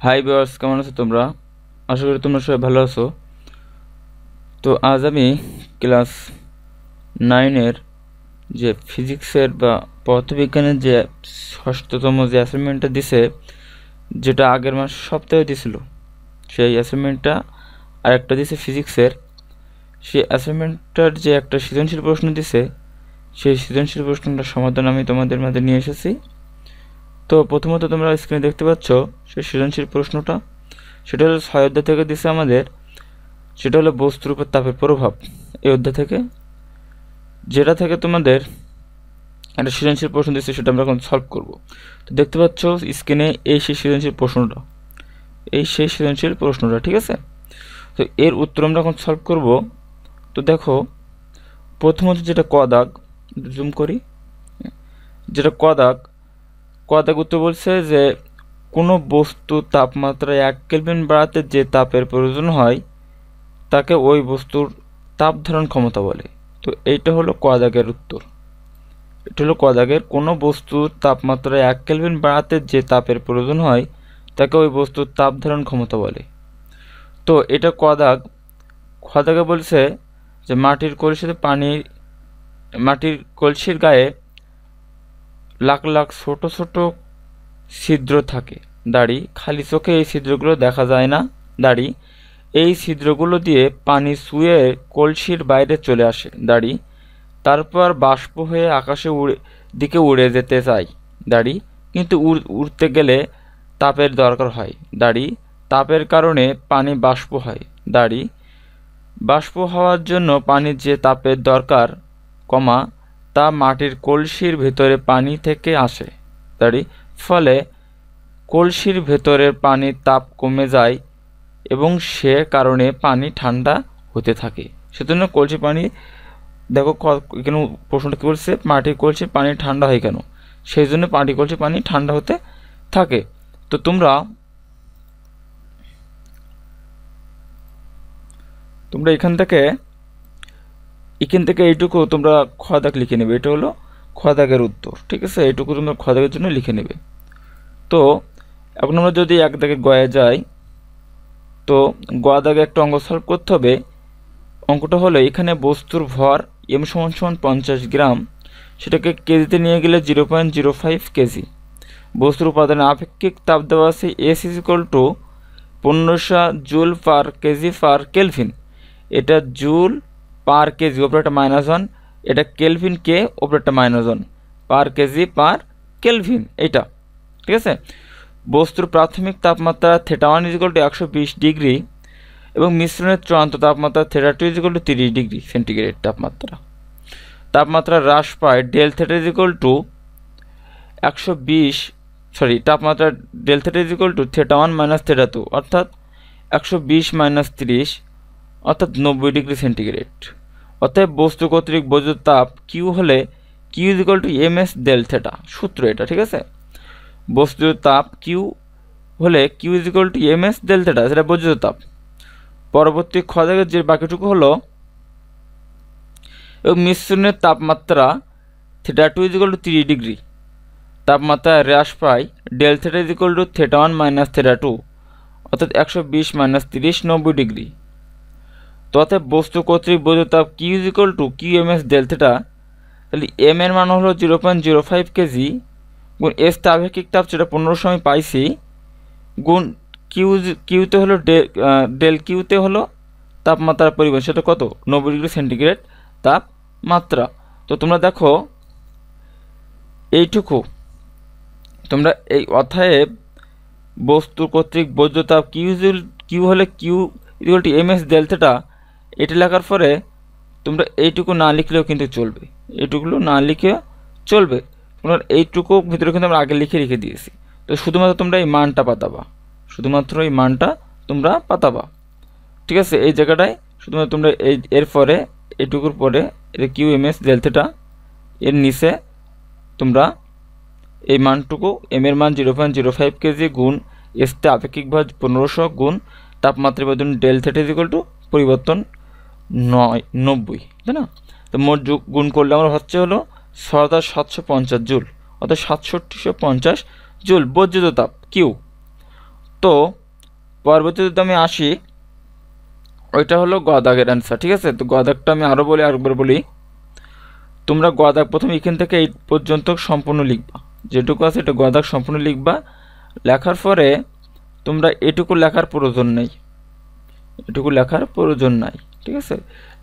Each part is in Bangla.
হাই ভিউয়ার্স, কেমন আছো তোমরা? আশা করি তোমরা সবাই ভালো আছো। তো আজ আমি ক্লাস 9-এর যে ফিজিক্সের বা পদার্থবিজ্ঞানের যে ষষ্ঠতম যে অ্যাসাইনমেন্টটা দিছে, যেটা আগের মাস সপ্তাহে দিছিল, সেই অ্যাসাইনমেন্টটা আর একটা দিছে ফিজিক্সের। সেই অ্যাসাইনমেন্টটার যে একটা সৃজনশীল প্রশ্ন দিছে, সেই সৃজনশীল প্রশ্নটার সমাধান আমি তোমাদের মাঝে নিয়ে এসেছি। তো প্রথমত তোমরা স্ক্রিনে দেখতে পাচ্ছ সেই সৃজনশীল প্রশ্নটা। সেটা হলো 6 অধ্যায় থেকে দিছে আমাদের। সেটা হলো বস্তুর উপর তাপের প্রভাব, এই অধ্যায় থেকে, যেটা থেকে তোমাদের একটা সৃজনশীল প্রশ্ন দিচ্ছে, সেটা আমরা এখন সলভ করব। তো দেখতে পাচ্ছ স্ক্রিনে এই সেই সৃজনশীল প্রশ্নটা, ঠিক আছে? তো এর উত্তর আমরা এখন সলভ করব। তো দেখো, প্রথমত যেটা ক দাগ, জুম করি, যেটা ক দাগ উত্তর বলছে যে কোনো বস্তু তাপমাত্রা 1 কেলভিন বাড়াতে যে তাপের প্রয়োজন হয় তাকে ওই বস্তুর তাপ ধারণ ক্ষমতা বলে। তো এইটা হলো ক দাগের উত্তর। এটা হলো ক দাগের, কোনো বস্তুর তাপমাত্রা 1 কেলভিন বাড়াতে যে তাপের প্রয়োজন হয় তাকে ওই বস্তুর তাপ ধারণ ক্ষমতা বলে। তো এটা ক দাগ। খ দাগে বলছে যে মাটির কলসির গায়ে লাখ লাখ ছোট ছোট ছিদ্র থাকে দাড়ি, খালি চোখে এই ছিদ্রগুলো দেখা যায় না দাড়ি। এই ছিদ্রগুলো দিয়ে পানি চুয়ে কলসির বাইরে চলে আসে দাড়ি, তারপর বাষ্প হয়ে আকাশে দিকে উড়ে যেতে চায় দাড়ি, কিন্তু উড়তে গেলে তাপের দরকার হয় দাড়ি। তাপের কারণে পানি বাষ্প হয় দাড়ি। বাষ্প হওয়ার জন্য পানির যে তাপের দরকার, তা মাটির কলসির ভেতরে পানি থেকে আসে দাড়ি। ফলে কলসির ভেতরের পানির তাপ কমে যায় এবং সে কারণে পানি ঠান্ডা হতে থাকে। সেজন্য কলসি পানি, দেখো এখানে প্রশ্নটা কী বলছে, মাটির কলসির পানি ঠান্ডা হয় কেন? সেই জন্য মাটির কলসির পানি ঠান্ডা হতে থাকে। তো তোমরা এখান থেকে এইটুকু তোমরা খ দাগ লিখে নেবে। এটা হলো খ দাগের উত্তর, ঠিক আছে? এইটুকু তোমরা খ দাগের জন্য লিখে নেবে। তো এখন আমরা যদি এক দাগে গয়ে যাই, তো গ দাগে একটা অঙ্ক সলভ করতে হবে। অঙ্কটা হলো, এখানে বস্তুর ভর m = 50 গ্রাম, সেটাকে কেজিতে নিয়ে গেলে 0.05 কেজি। বস্তুর উপাদানে আপেক্ষিক তাপ দেওয়া আছে S = 1500 joule per KG per kelvin. এটা জুল পার কেজি, ওপরে একটা -1, এটা কেলভিন কে, ওপরে একটা -1, পার কেজি পার কেলভিন, এইটা, ঠিক আছে? বস্তুর প্রাথমিক তাপমাত্রা θ1 = 120 ডিগ্রি এবং মিশ্রণের চূড়ান্ত তাপমাত্রা θ2 = 30 ডিগ্রি সেন্টিগ্রেড। তাপমাত্রা হ্রাস পায় Δθ = 120, তাপমাত্রা Δθ = θ1 - θ2, অর্থাৎ 120 - 30, অর্থাৎ 90 ডিগ্রি সেন্টিগ্রেড। অতএব বস্তু কর্তৃক বৈদ্যুতিক তাপ কিউ হলে Q = ms Δθ, সূত্র এটা, ঠিক আছে? বস্তুর তাপ কিউ হলে Q = ms Δθ, সেটা বৈদ্যুতিক তাপ। পরবর্তী খ দাগের যে বাকিটুকু হলো, এবং মিশ্রণের তাপমাত্রা θ2 = 30 ডিগ্রি, তাপমাত্রা হ্রাস পায় Δθ = θ1 - θ2, অর্থাৎ 120 - 30, 90 ডিগ্রি। অতএব বস্তু কর্তৃক বৈদ্যুতিক তাপ Q = QMS Δθ। তাহলে m এর মান হলো 0.05 কেজি, গুণ S আপেক্ষিক তাপ, সেটা 1500 আমি পাইছি, গুণ কিউতে হলো ডেল কিউতে হলো তাপমাত্রার পরিমাণ, সেটা কত? 90 ডিগ্রি সেন্টিগ্রেড তাপমাত্রা। তো তোমরা দেখো এইটুকু, তোমরা এই অধ্যায়ে বস্তু কর্তৃক বৈদ্যুতিক তাপ কিউ হলে Q = ms Δθ, এটা লেখার পরে তোমরা এইটুকু না লিখলেও কিন্তু চলবে, তোমরা এইটুকু ভিতরে কিন্তু আমরা আগে লিখে রেখে দিয়েছি। তো শুধুমাত্র তোমরা এই মানটা পাতাবা, ঠিক আছে? এই জায়গাটায় শুধুমাত্র তোমরা এরপরে এইটুকুর পরে এটা QMS Δθ, এর নিচে তোমরা এই মানটুকু, m এর মান 0.05 কেজি, গুণ S তে আপেক্ষিক ভর 1500, গুণ তাপমাত্রা পরিবর্তন Δθ = পরিবর্তন 90, তাই না? তো মোট গুণ করলে আমার হচ্ছে হলো 6750 জুল, অর্থাৎ 6750 জুল বৈদ্যুতিক তাপ কিউ। তো পরবর্তীতে আমি আসি, ওইটা হলো গ দাগের অ্যান্সার। ঠিক আছে, তো গ দাগটা আমি আরও বলি, আরেকবার বলি। তোমরা গ দাগ প্রথমে এখান থেকে এই পর্যন্ত সম্পূর্ণ লিখবা, যেটুকু আছে এটা গ দাগ সম্পূর্ণ লিখবা। লেখার পরে তোমরা এটুকু লেখার প্রয়োজন নেই, এটুকু লেখার প্রয়োজন নাই। ঠিক আছে,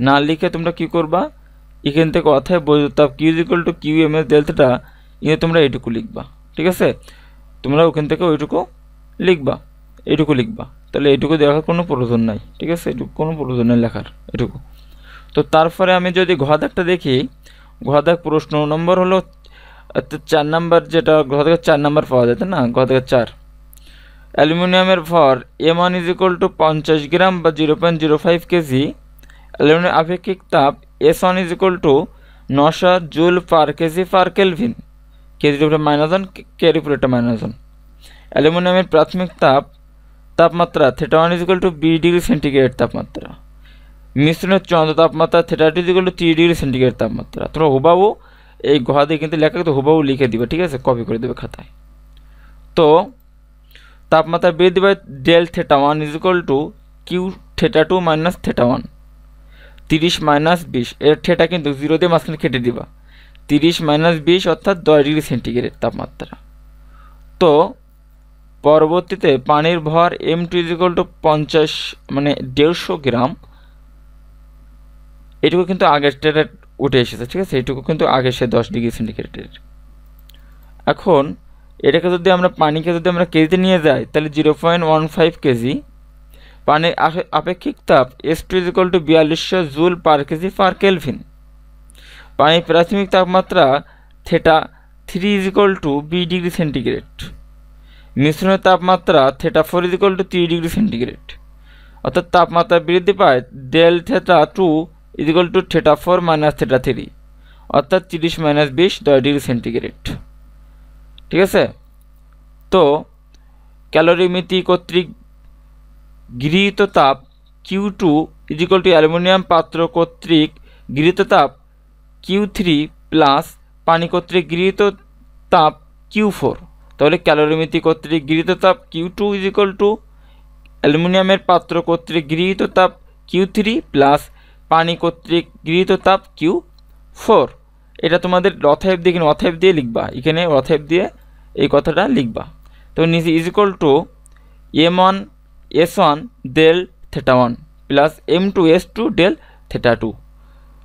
না লিখে তোমরা কি করবা, এখান থেকে অথায় বৈদ্যুতাপ Q equal to Q M S ডেল্টাটা ইয়ে তোমরা এটুকু লিখবা। ঠিক আছে, তোমরা ওখান থেকে ওইটুকু লিখবা, এইটুকু লিখবা, তাহলে এইটুকু দেখার কোনো প্রয়োজন নাই। ঠিক আছে, এটুকু কোনো প্রয়োজন নেই লেখার, এটুকু। তো তারপরে আমি যদি ঘ দাগটা দেখি, ঘ দাগ প্রশ্ন নম্বর হলো 4 নম্বর, যেটা ঘ দাগের 4 নম্বর পাওয়া যায়, তাই না? ঘ দাগের 4, অ্যালুমিনিয়ামের ভর M1 ইজ ইকুয়াল টু 50 গ্রাম বা 0.05 কেজি, অ্যালুমিনিয়ামের আপেক্ষিক তাপ S1 is equal to 900 joule per KG per kelvin, কেজির উপরে -1 কের উপরে একটা -1। অ্যালুমিনিয়ামের প্রাথমিক তাপমাত্রা θ1 is equal to 20 degree centigrade তাপমাত্রা, মিশ্রণের চূড়ান্ত তাপমাত্রা θ2 is equal to 30 degree centigrade তাপমাত্রা। তোমরা হুবাহু এই ঘ দিয়ে কিন্তু লেখা কিন্তু হুবাহু লিখে দিবে। ঠিক আছে, কপি করে দেবে খাতায়। তো তাপমাত্রা বৃদ্ধি পায় del θ1 is equal to Q θ2 minus θ1, 30 minus 20, এর থেটা কিন্তু 0 দিয়ে মাঝখানে কেটে দিবা, 30 মাইনাস 20 অর্থাৎ 10 ডিগ্রি সেন্টিগ্রেড তাপমাত্রা। তো পরবর্তীতে পানির ভর M2 ইজ ইকুয়াল টু 50 মানে 150 গ্রাম, এটুকু কিন্তু আগের টেটা উঠে এসেছে। ঠিক আছে, এইটুকু কিন্তু আগে সে 10 ডিগ্রি সেন্টিগ্রেডের। এখন এটাকে যদি আমরা পানিকে যদি আমরা কেজিতে নিয়ে যাই, তাহলে 0.15 কেজি। পানির আপেক্ষিক তাপ S2 is equal to 4200 joule per KG per kelvin. পানির প্রাথমিক তাপমাত্রা θ3 is equal to 20 degree centigrade. মিশ্রণের তাপমাত্রা θ4 is equal to 30 degree centigrade. অর্থাৎ তাপমাত্রা বৃদ্ধি পায় del θ2 is equal to θ4 minus θ3, অর্থাৎ 30 মাইনাস 20 10 ডিগ্রি সেন্টিগ্রেড। ঠিক আছে, তো ক্যালোরিমিতি কর্তৃক গৃহীত তাপ Q2 is equal two aluminium পাত্র কর্তৃক গৃহীত তাপ Q3 প্লাস পানি কর্তৃক গৃহীত তাপ Q4। তাহলে ক্যালোরিমিতি কর্তৃক গৃহীত তাপ Q2 ইজ ইকুয়াল টু অ্যালুমিনিয়ামের পাত্র কর্তৃক গৃহীত তাপ Q3 প্লাস পানি কর্তৃক গৃহীত তাপ Q4। এটা তোমাদের অতএব দিয়ে কিনা অতএব দিয়ে লিখবা, এখানে অতএব দিয়ে এই কথাটা লিখবা। তো নিচে is equal to M1 S1 del θ1 plus M2 S2 del θ2।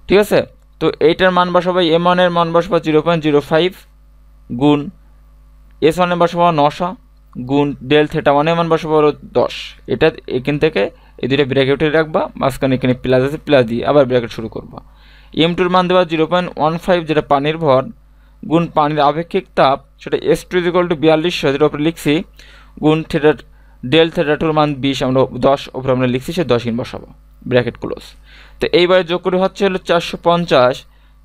ঠিক আছে, তো এইটার মান বসাবো, M1 এর মান বসাবো 0.05 গুণ S1 এর বসাবো 900 গুণ ডেল θ1 এর মান বসাবো 10। এটা এখান থেকে এই দুটো ব্র্যাকেটে রাখবা, মাঝখানে এখানে প্লাস আছে, প্লাস দিয়ে আবার ব্র্যাকেট শুরু করবা। M2 এর মান দেওয়া 0.15 যেটা পানির ভর গুণ পানির আপেক্ষিক তাপ, সেটা S2 ইজ ইকুয়াল টু 4200 যেটা উপরে লিখছি, গুণ ডেল θ2 মান 20 আমরা 10 উপরে আমরা লিখছি, সে 10 বসাবো, ব্র্যাকেট ক্লোজ। তো এইবারে যোগ করে হচ্ছে হলো 450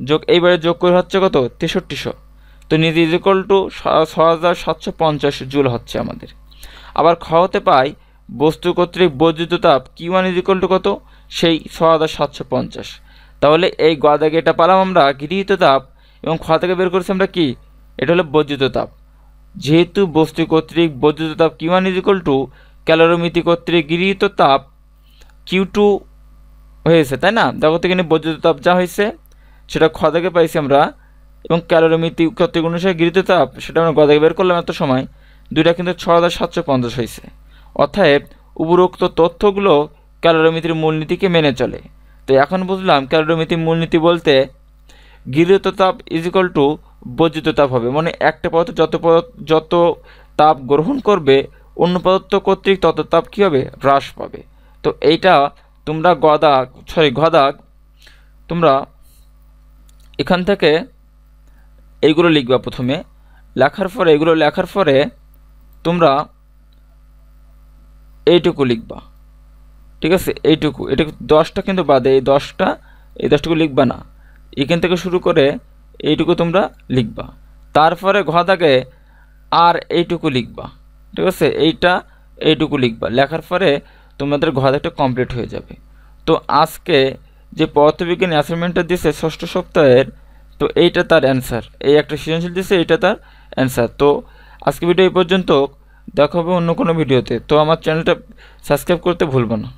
যোগ এইবারে যোগ করে হচ্ছে কত 6300। তো নিজে ইজ ইকুয়াল টু 6750 জুল হচ্ছে আমাদের। আবার খ হতে পাই বস্তু কর্তৃক বর্জিত তাপ Q1 ইজ ইকুয়াল টু কত, সেই 6750। তাহলে এই গ দাগে এটা পালাম আমরা গৃহীত তাপ, এবং খ থেকে বের করেছি আমরা কি, এটা হলো বর্জিত তাপ। যেহেতু বস্তু কর্তৃক বর্জিত তাপ Q1 ইজ ইকুয়াল টু ক্যালোরিমিতি কর্তৃক গৃহীত তাপ Q2 হয়েছে, তাই না? দেখো তো এখানে বর্জিত তাপ যা হয়েছে সেটা খ থেকে পাইছি আমরা, এবং ক্যালোরিমিতি কর্তৃক অনুসারে গৃহীত তাপ সেটা আমরা গ থেকে বের করলাম এত সময়, দুইটা কিন্তু 6750 হয়েছে। অতএব উপরোক্ত তথ্যগুলো ক্যালোরিমিতির মূলনীতিকে মেনে চলে। তো এখন বুঝলাম ক্যালোরিমিতির মূলনীতি বলতে গৃহীত তাপ ইজ ইকুয়াল টু বর্জিত তাপ হবে, মানে একটা পদার্থ যত তাপ গ্রহণ করবে অন্য পদার্থ কর্তৃক তত তাপ কী হবে, হ্রাস পাবে। তো এইটা তোমরা ঘ দাগ তোমরা এখান থেকে এইগুলো লিখবা প্রথমে, এগুলো লেখার পরে তোমরা এইটুকু লিখবা। ঠিক আছে, এইটুকু 10টা কিন্তু বাদে, এই 10টুকু লিখবা না, এখান থেকে শুরু করে এইটুকু তোমরা লিখবা। তারপরে ঘ দাগে আর এইটুকু লিখবা। ঠিক আছে, এইটুকু লিখবা, লেখার পরে তোমাদের ঘ দাগটা কমপ্লিট হয়ে যাবে। তো আজকে যে পদার্থবিজ্ঞান অ্যাসাইনমেন্টটা দিয়েছে 6ষ্ঠ সপ্তাহের, তো এইটা তার অ্যান্সার, এই একটা সৃজনশীল দিয়েছে, এইটা তার অ্যান্সার। তো আজকে ভিডিও এই পর্যন্ত। দেখা হবে অন্য কোনো ভিডিওতে। তো আমার চ্যানেলটা সাবস্ক্রাইব করতে ভুলবো না।